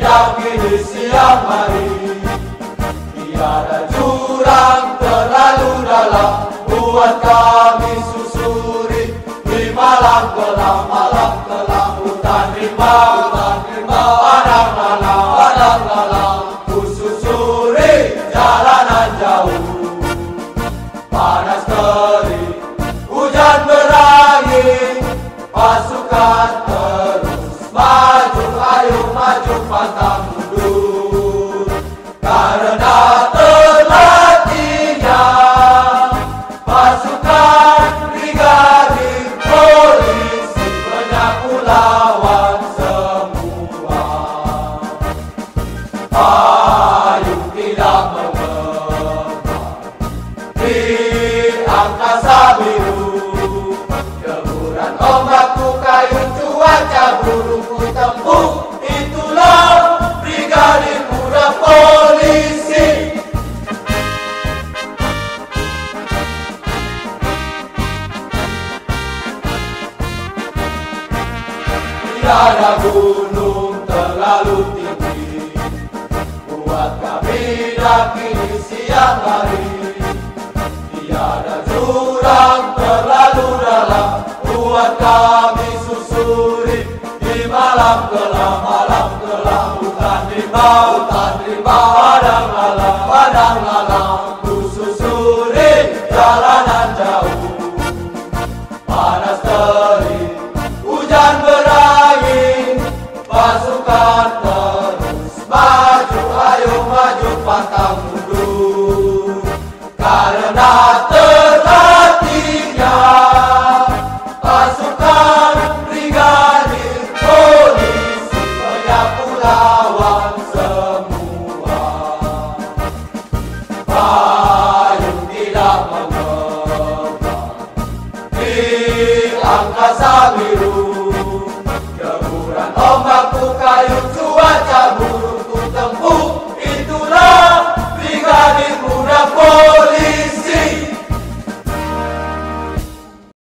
daki di siang hari. Tiada jurang terlalu dalam buat kami susuri. Di malam kelam hutan rimba, padang lalang, ku susuri jalanan jauh. Panas terik, hujan berangin, pasukan terus maju, ayo maju pantang mundur. Karena terlatihnya pasukan brigadir polisi, penyapu lawan semua. Payung tidak mengembang di angkasa biru, deburan ombakku kayu, cuaca buruk ku tempuh. Itulah brigadir muda polisi. Tiada gunung terlalu tinggi buat kami daki di siang hari. Tiada jurang terlalu dalam buat kami susuri. Di malam kelam hutan rimba, padang lalang,